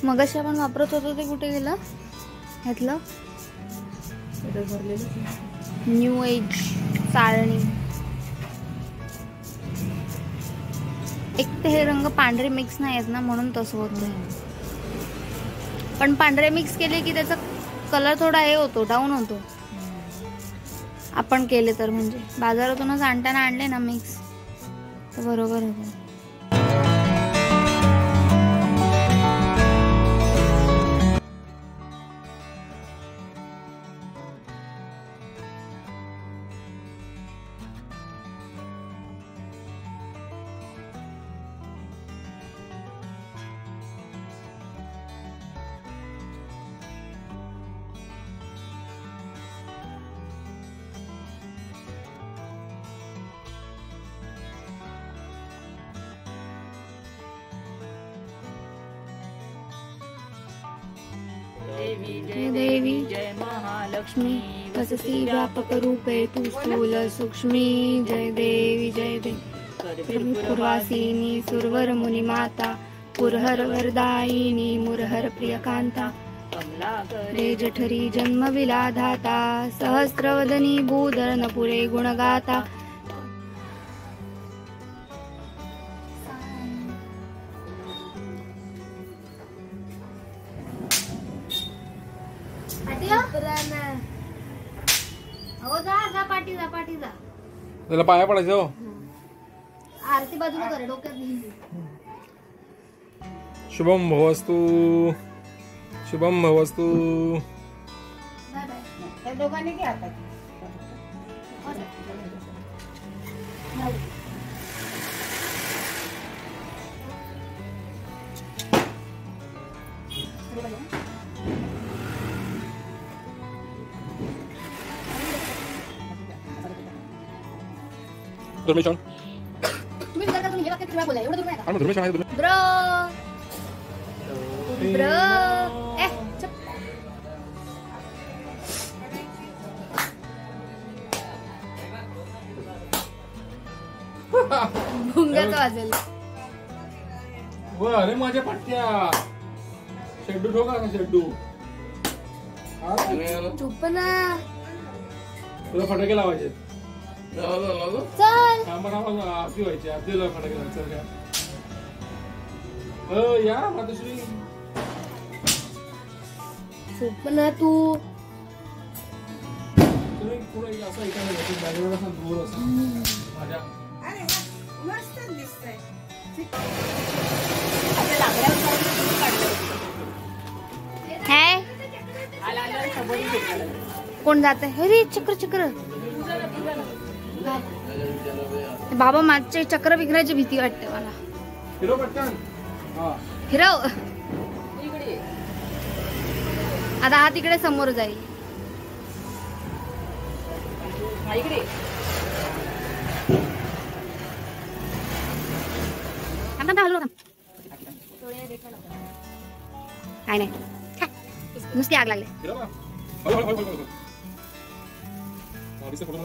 मगाशी आपण वापरत होतो ते कुठे गेलं? ह्यातलं न्यू एज सारणी. एक तर हे रंग पांढरे मिक्स नाही आहेत ना, म्हणून तसं होतं. पण पांढरे मिक्स केले की त्याचा कलर थोडा हे होतो, डाऊन होतो. आपण केले तर म्हणजे बाजारातूनच आणताना आणले ना मिक्स तर बरोबर होतं. जय देवी जय महालक्ष्मी वससी व्यापक रूपे तू स्थूल सूक्ष्मी. जय देवी जय देवी पूर्वासिनी सुरवर मुनि माता पुरहर वरदायिनी मुरहर प्रियकांता. रे जठरी जन्म विलाधाता सहस्रवदनी भूधर पुरे गुणगाता. त्याला पाया पडायचं. आरती बाजूला कर, डोक्यात शुभम भवस्तु शुभम भवस्तु. दोघांनी घ्या आता. धर्मेशन तुम्ही विचार करा, तुम्ही हे वाक्य किती वेळा बोलला? एवढं दूर नाही का? धर्मेशन आहे. ब्रो ब्रो चुप. भुंग्याचं वाजेल. अरे माझ्या पट्ट्या शेड्डू ठोका ना शेड्डू. चुप ना. तुला फटाके लावायचे. चल आरती व्हायची. आरतीला फटाके लावायचे का? या मातोश्री चुप ना तू. तुम्ही पुढे असं ऐकायला घेतो बॅकग्राऊंड असा दूर असा माझ्या. अरे मस्त दिसतंय. कोण जात आहे? अरे चक्र चक्र. बाबा माझे चक्र विघ्नाची भीती वाटते मला. हिरव आता हा तिकडे समोर जाईल. काय नाही नुसती आग लागली. Bisa foto,